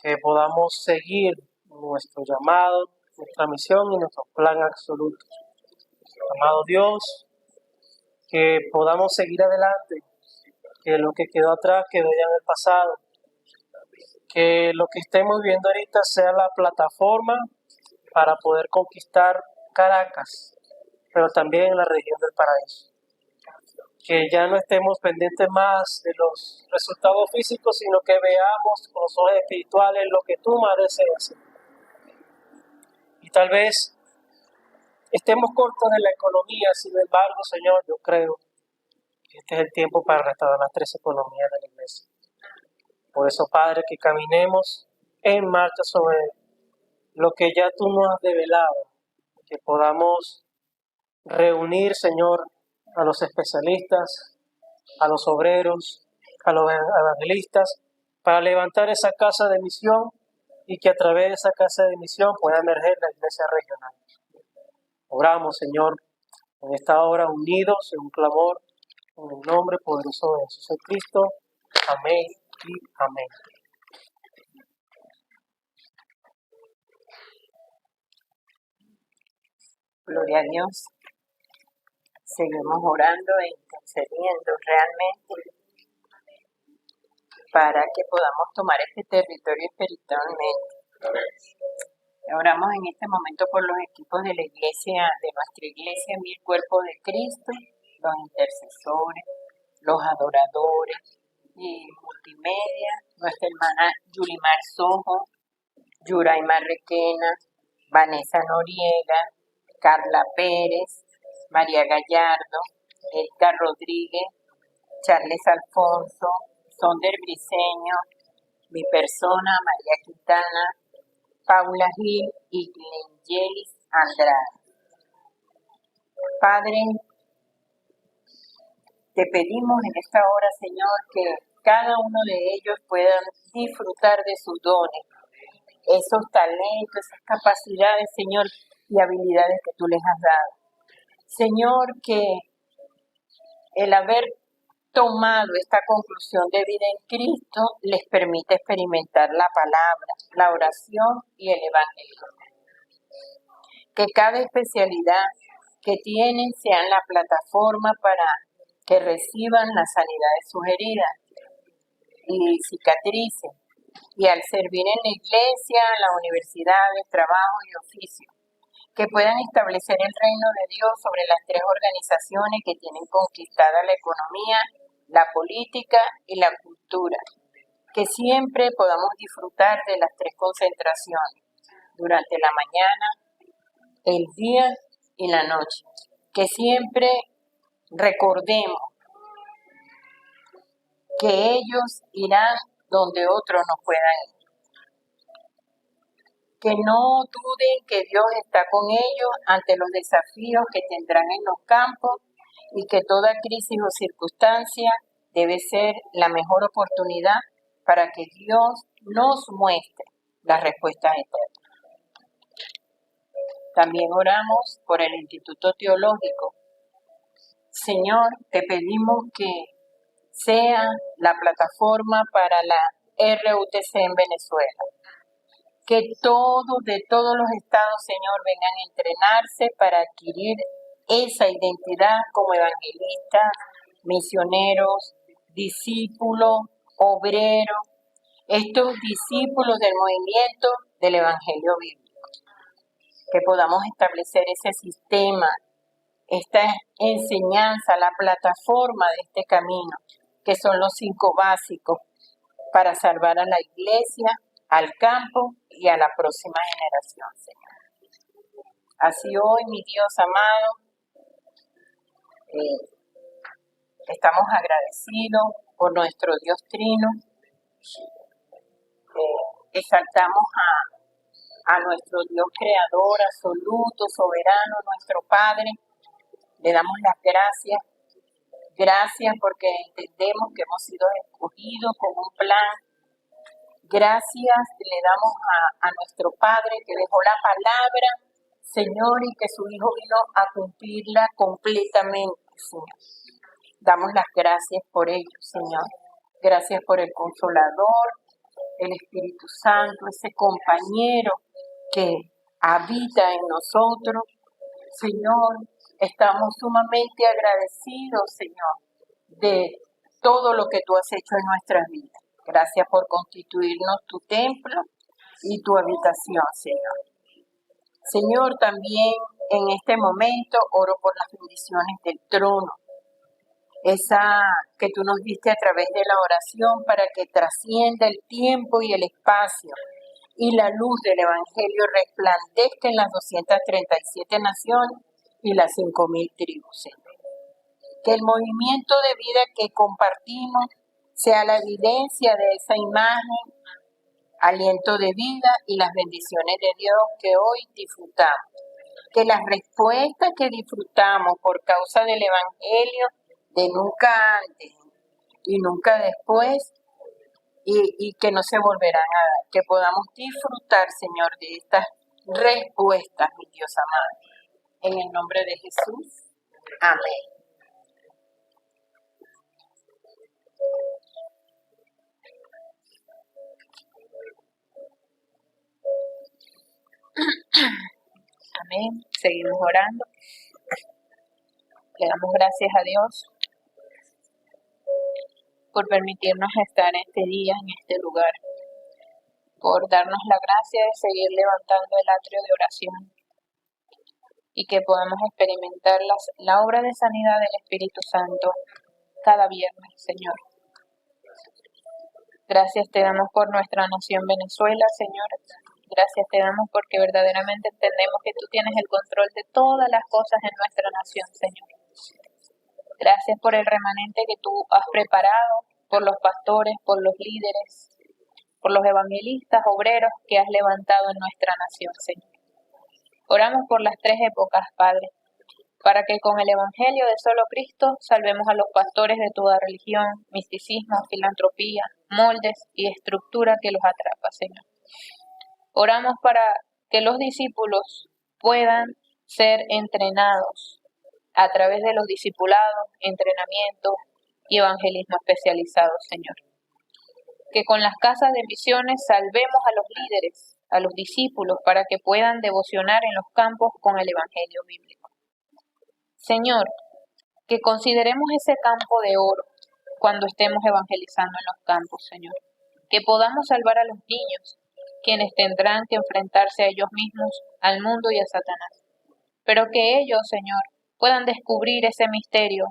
que podamos seguir nuestro llamado, nuestra misión y nuestro plan absoluto. Amado Dios, que podamos seguir adelante, que lo que quedó atrás quedó ya en el pasado, que lo que estemos viviendo ahorita sea la plataforma para poder conquistar Caracas, pero también la región del Paraíso. Que ya no estemos pendientes más de los resultados físicos, sino que veamos con los ojos espirituales lo que tú más deseas. Y tal vez estemos cortos en la economía, sin embargo, Señor, yo creo que este es el tiempo para restaurar las 3 economías de la iglesia. Por eso, Padre, que caminemos en marcha sobre lo que ya tú nos has develado, que podamos reunir, Señor, a los especialistas, a los obreros, a los evangelistas, para levantar esa casa de misión y que a través de esa casa de misión pueda emerger la iglesia regional. Oramos, Señor, en esta hora unidos en un clamor, en el nombre poderoso de Jesucristo. Amén y amén. Gloria a Dios. Seguimos orando e intercediendo realmente para que podamos tomar este territorio espiritualmente. Oramos en este momento por los equipos de la iglesia, de nuestra iglesia, el cuerpo de Cristo, los intercesores, los adoradores y multimedia, nuestra hermana Yulimar Sojo, Yuraima Requena, Vanessa Noriega, Carla Pérez, María Gallardo, Edgar Rodríguez, Charles Alfonso, Sonder Briceño, mi persona, María Quintana, Paula Gil y Glengelis Andrade. Padre, te pedimos en esta hora, Señor, que cada uno de ellos puedan disfrutar de sus dones, esos talentos, esas capacidades, Señor, y habilidades que tú les has dado. Señor, que el haber tomado esta conclusión de vida en Cristo les permite experimentar la palabra, la oración y el evangelio. Que cada especialidad que tienen sean la plataforma para que reciban la sanidad de sus heridas y cicatricen, y al servir en la iglesia, la universidad, el trabajo y oficio, que puedan establecer el reino de Dios sobre las tres organizaciones que tienen conquistada la economía, la política y la cultura, que siempre podamos disfrutar de las tres concentraciones, durante la mañana, el día y la noche, que siempre recordemos que ellos irán donde otros no puedan ir. Que no duden que Dios está con ellos ante los desafíos que tendrán en los campos y que toda crisis o circunstancia debe ser la mejor oportunidad para que Dios nos muestre las respuestas eternas. También oramos por el Instituto Teológico. Señor, te pedimos que sea la plataforma para la RUTC en Venezuela. Que todos, de todos los estados, Señor, vengan a entrenarse para adquirir esa identidad como evangelistas, misioneros, discípulos, obreros, estos discípulos del movimiento del Evangelio Bíblico. Que podamos establecer ese sistema, esta enseñanza, la plataforma de este camino, que son los 5 básicos para salvar a la iglesia, al campo y a la próxima generación, Señor. Así hoy, mi Dios amado, estamos agradecidos por nuestro Dios Trino. Exaltamos a nuestro Dios Creador, absoluto, soberano, nuestro Padre. Le damos las gracias. Gracias porque entendemos que hemos sido escogidos con un plan. Gracias le damos a nuestro Padre que dejó la palabra, Señor, y que su Hijo vino a cumplirla completamente, Señor. Damos las gracias por ello, Señor. Gracias por el Consolador, el Espíritu Santo, ese compañero que habita en nosotros. Señor, estamos sumamente agradecidos, Señor, de todo lo que tú has hecho en nuestras vidas. Gracias por constituirnos tu templo y tu habitación, Señor. Señor, también en este momento oro por las bendiciones del trono, esa que tú nos diste a través de la oración para que trascienda el tiempo y el espacio y la luz del Evangelio resplandezca en las 237 naciones y las 5.000 tribus, Señor. Que el movimiento de vida que compartimos sea la evidencia de esa imagen, aliento de vida y las bendiciones de Dios que hoy disfrutamos. Que las respuestas que disfrutamos por causa del Evangelio de nunca antes y nunca después y que no se volverán a dar. Que podamos disfrutar, Señor, de estas respuestas, mi Dios amado. En el nombre de Jesús. Amén. Amén. Seguimos orando. Le damos gracias a Dios por permitirnos estar este día en este lugar, por darnos la gracia de seguir levantando el atrio de oración y que podamos experimentar la obra de sanidad del Espíritu Santo cada viernes, Señor. Gracias te damos por nuestra nación Venezuela, Señor. Gracias te damos porque verdaderamente entendemos que tú tienes el control de todas las cosas en nuestra nación, Señor. Gracias por el remanente que tú has preparado, por los pastores, por los líderes, por los evangelistas, obreros que has levantado en nuestra nación, Señor. Oramos por las tres épocas, Padre, para que con el Evangelio de solo Cristo salvemos a los pastores de toda religión, misticismo, filantropía, moldes y estructura que los atrapa, Señor. Oramos para que los discípulos puedan ser entrenados a través de los discipulados, entrenamiento y evangelismo especializado, Señor. Que con las casas de misiones salvemos a los líderes, a los discípulos, para que puedan devocionar en los campos con el Evangelio bíblico. Señor, que consideremos ese campo de oro cuando estemos evangelizando en los campos, Señor. Que podamos salvar a los niños, quienes tendrán que enfrentarse a ellos mismos, al mundo y a Satanás. Pero que ellos, Señor, puedan descubrir ese misterio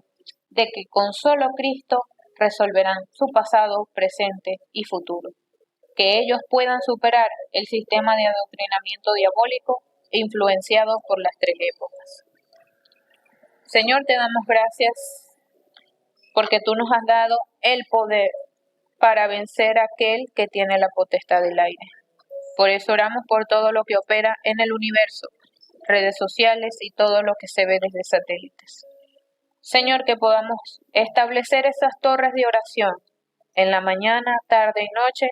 de que con solo Cristo resolverán su pasado, presente y futuro. Que ellos puedan superar el sistema de adoctrinamiento diabólico influenciado por las tres épocas. Señor, te damos gracias porque tú nos has dado el poder para vencer a aquel que tiene la potestad del aire. Por eso oramos por todo lo que opera en el universo, redes sociales y todo lo que se ve desde satélites. Señor, que podamos establecer esas torres de oración en la mañana, tarde y noche,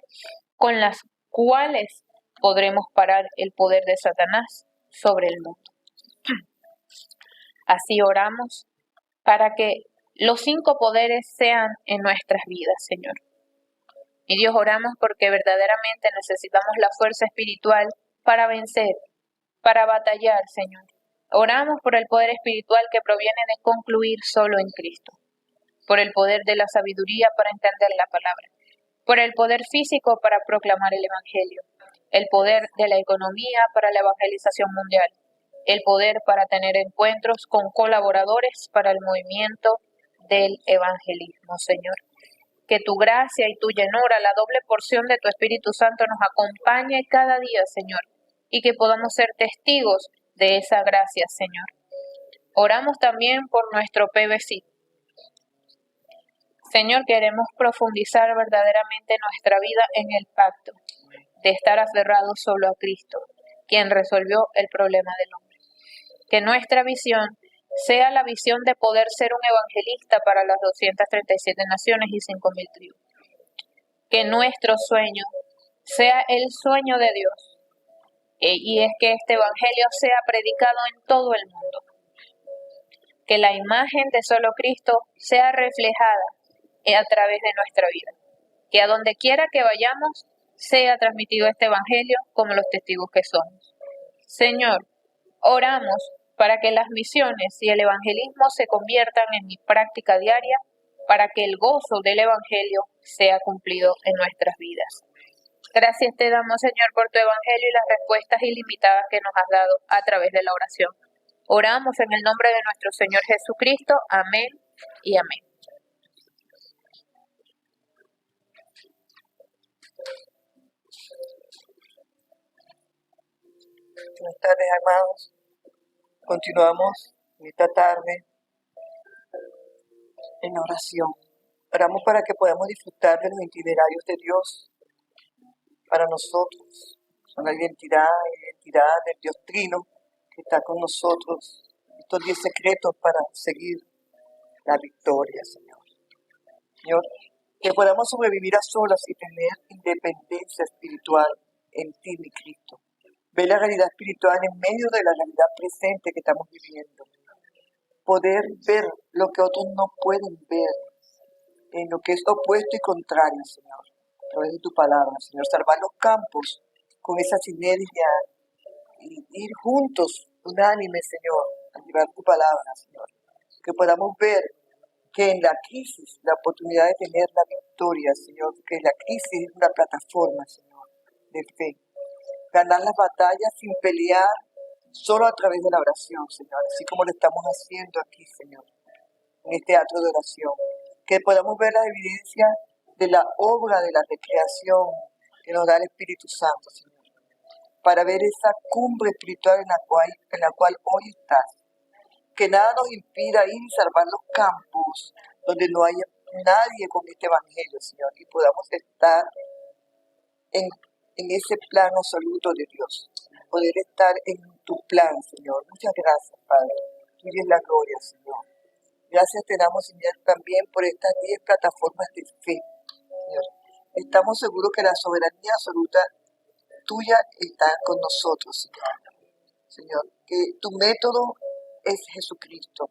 con las cuales podremos parar el poder de Satanás sobre el mundo. Así oramos para que los 5 poderes sean en nuestras vidas, Señor. Mi Dios, oramos porque verdaderamente necesitamos la fuerza espiritual para vencer, para batallar, Señor. Oramos por el poder espiritual que proviene de concluir solo en Cristo, por el poder de la sabiduría para entender la palabra, por el poder físico para proclamar el Evangelio, el poder de la economía para la evangelización mundial, el poder para tener encuentros con colaboradores para el movimiento del evangelismo, Señor. Que tu gracia y tu llenura, la doble porción de tu Espíritu Santo nos acompañe cada día, Señor, y que podamos ser testigos de esa gracia, Señor. Oramos también por nuestro PBC. Señor, queremos profundizar verdaderamente nuestra vida en el pacto de estar aferrados solo a Cristo, quien resolvió el problema del hombre. Que nuestra visión sea la visión de poder ser un evangelista para las 237 naciones y 5.000 tribus. Que nuestro sueño sea el sueño de Dios, y es que este evangelio sea predicado en todo el mundo. Que la imagen de solo Cristo sea reflejada a través de nuestra vida. Que a donde quiera que vayamos sea transmitido este evangelio como los testigos que somos. Señor, oramos para que las misiones y el evangelismo se conviertan en mi práctica diaria, para que el gozo del evangelio sea cumplido en nuestras vidas. Gracias te damos, Señor, por tu evangelio y las respuestas ilimitadas que nos has dado a través de la oración. Oramos en el nombre de nuestro Señor Jesucristo. Amén y amén. Buenas tardes, amados. Continuamos esta tarde en oración. Oramos para que podamos disfrutar de los itinerarios de Dios para nosotros. Son la identidad del Dios Trino que está con nosotros. Estos 10 secretos para seguir la victoria, Señor. Señor, que podamos sobrevivir a solas y tener independencia espiritual en ti, mi Cristo. Ver la realidad espiritual en medio de la realidad presente que estamos viviendo. Poder ver lo que otros no pueden ver, en lo que es opuesto y contrario, Señor. A través de tu palabra, Señor. Salvar los campos con esa sinergia y ir juntos unánime, Señor, a llevar tu palabra, Señor. Que podamos ver que en la crisis, la oportunidad de tener la victoria, Señor, que la crisis es una plataforma, Señor, de fe. Ganar las batallas sin pelear, solo a través de la oración, Señor, así como lo estamos haciendo aquí, Señor, en este acto de oración. Que podamos ver la evidencia de la obra de la recreación que nos da el Espíritu Santo, Señor, para ver esa cumbre espiritual en la cual hoy estás. Que nada nos impida ir y salvar los campos donde no haya nadie con este evangelio, Señor, y podamos estar en ese plano absoluto de Dios, poder estar en tu plan, Señor. Muchas gracias, Padre. Tuya es la gloria, Señor. Gracias te damos, Señor, también por estas 10 plataformas de fe, Señor. Estamos seguros que la soberanía absoluta tuya está con nosotros, Señor. Señor, que tu método es Jesucristo,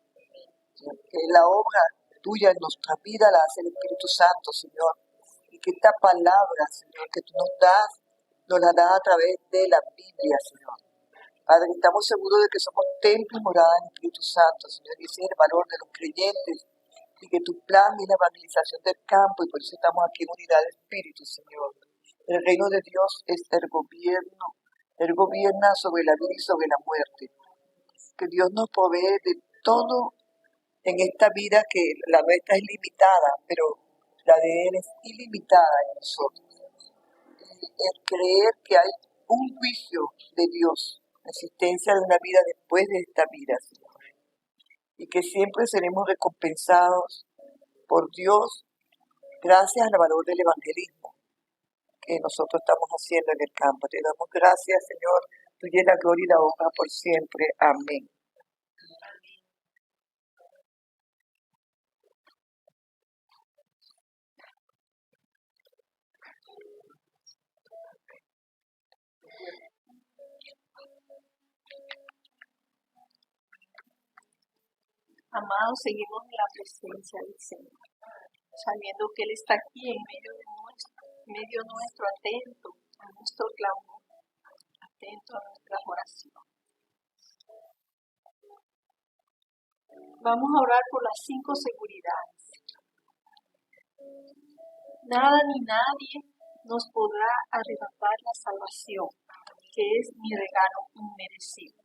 Señor, que la obra tuya en nuestra vida la hace el Espíritu Santo, Señor, y que esta palabra, Señor, que tú nos la das a través de la Biblia, Señor. Padre, estamos seguros de que somos templo y morada del Espíritu Santo, Señor, y ese es el valor de los creyentes, y que tu plan es la evangelización del campo, y por eso estamos aquí en unidad de Espíritu, Señor. El reino de Dios es el gobierno. Él gobierna sobre la vida y sobre la muerte. Que Dios nos provee de todo en esta vida, que la nuestra es limitada, pero la de Él es ilimitada en nosotros. El creer que hay un juicio de Dios, la existencia de una vida después de esta vida, Señor, y que siempre seremos recompensados por Dios gracias al valor del evangelismo que nosotros estamos haciendo en el campo. Te damos gracias, Señor. Tuya es la gloria y la honra por siempre. Amén. Amados, seguimos en la presencia del Señor, sabiendo que Él está aquí en medio nuestro, atento a nuestro clamor, atento a nuestras oraciones. Vamos a orar por las 5 seguridades. Nada ni nadie nos podrá arrebatar la salvación, que es mi regalo inmerecido.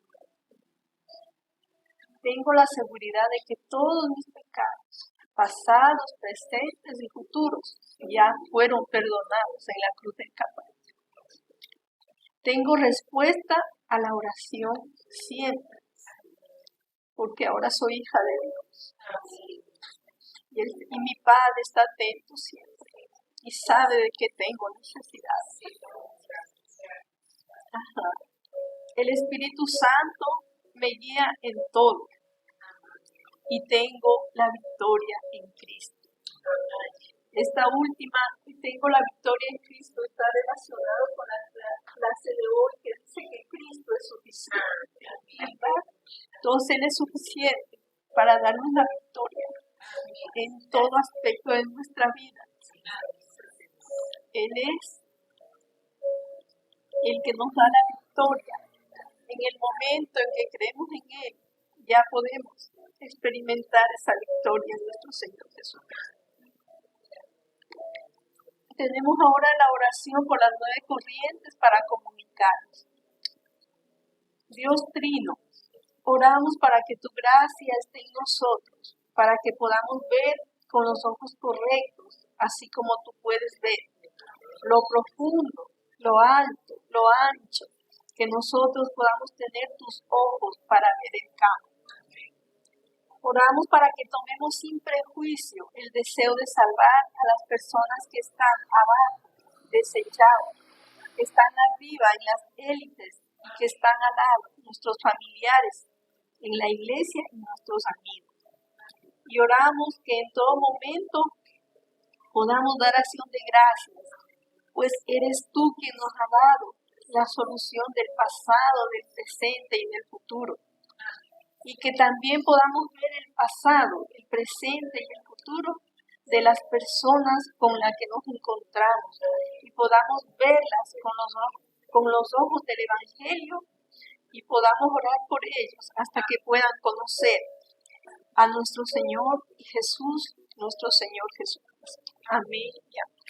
Tengo la seguridad de que todos mis pecados, pasados, presentes y futuros, ya fueron perdonados en la cruz del Calvario. Tengo respuesta a la oración siempre, porque ahora soy hija de Dios. Y mi Padre está atento siempre y sabe de que tengo necesidad. El Espíritu Santo me guía en todo y tengo la victoria en Cristo. Esta última, tengo la victoria en Cristo, está relacionado con la clase de hoy que dice que Cristo es suficiente. ¿Verdad? Entonces Él es suficiente para darnos la victoria en todo aspecto de nuestra vida. Él es el que nos da la victoria. En el momento en que creemos en Él, ya podemos experimentar esa victoria en nuestro Señor Jesucristo. Tenemos ahora la oración por las 9 corrientes para comunicarnos. Dios Trino, oramos para que tu gracia esté en nosotros, para que podamos ver con los ojos correctos, así como tú puedes ver lo profundo, lo alto, lo ancho, que nosotros podamos tener tus ojos para ver el campo. Oramos para que tomemos sin prejuicio el deseo de salvar a las personas que están abajo, desechadas, que están arriba en las élites y que están al lado, nuestros familiares, en la iglesia y nuestros amigos. Y oramos que en todo momento podamos dar acción de gracias, pues eres tú quien nos ha dado la solución del pasado, del presente y del futuro. Y que también podamos ver el pasado, el presente y el futuro de las personas con las que nos encontramos y podamos verlas con los ojos del Evangelio y podamos orar por ellos hasta que puedan conocer a nuestro Señor y Jesús, nuestro Señor Jesucristo. Amén y amén.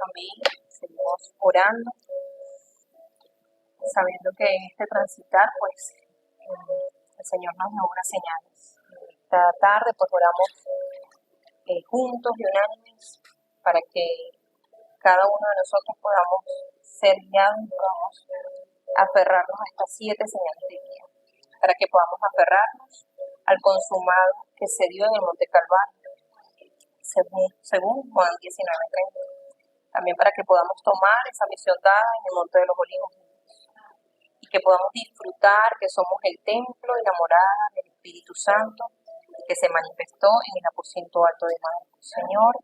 Amén. Seguimos orando, sabiendo que en este transitar, pues, el Señor nos da unas señales. Esta tarde, pues, oramos juntos y unánimes para que cada uno de nosotros podamos ser guiados y podamos aferrarnos a estas 7 señales de guía, para que podamos aferrarnos al consumado que se dio en el Monte Calvario, según Juan 19:30. También para que podamos tomar esa misión dada en el Monte de los Olivos y que podamos disfrutar que somos el templo y la morada del Espíritu Santo que se manifestó en el aposento alto de Marcos. Señor,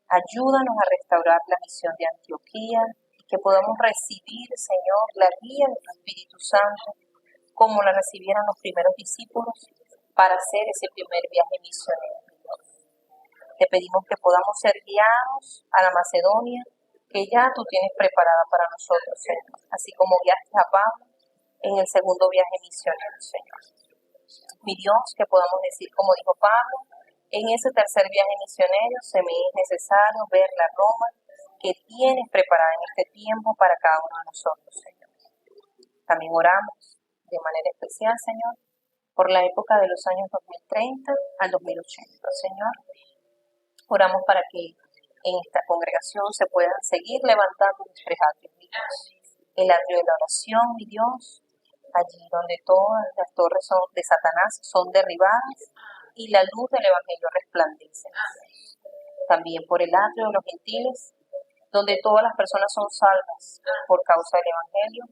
ayúdanos a restaurar la misión de Antioquía y que podamos recibir, Señor, la guía de tu Espíritu Santo como la recibieron los primeros discípulos para hacer ese primer viaje misionero. Te pedimos que podamos ser guiados a la Macedonia que ya tú tienes preparada para nosotros, Señor, así como guiaste a Pablo en el segundo viaje misionero, Señor. Mi Dios, que podamos decir, como dijo Pablo, en ese tercer viaje misionero se me es necesario ver la Roma que tienes preparada en este tiempo para cada uno de nosotros, Señor. También oramos de manera especial, Señor, por la época de los años 2030 al 2080, Señor. Oramos para que en esta congregación se puedan seguir levantando los 3 atrios, mi Dios. El atrio de la oración, mi Dios, allí donde todas las torres de Satanás son derribadas y la luz del Evangelio resplandece. También por el atrio de los gentiles, donde todas las personas son salvas por causa del Evangelio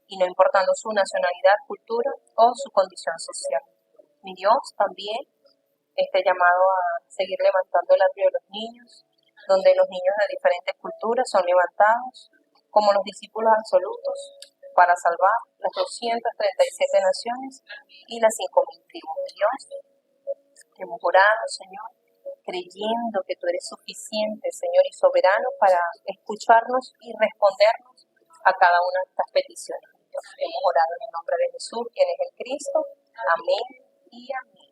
y no importando su nacionalidad, cultura o su condición social. Mi Dios, también este llamado a seguir levantando el atrio de los niños, donde los niños de diferentes culturas son levantados como los discípulos absolutos para salvar las 237 naciones y las 5.000 tribus de Dios. Hemos orado, Señor, creyendo que tú eres suficiente, Señor, y soberano para escucharnos y respondernos a cada una de estas peticiones. Dios, hemos orado en el nombre de Jesús, quien es el Cristo. Amén y amén.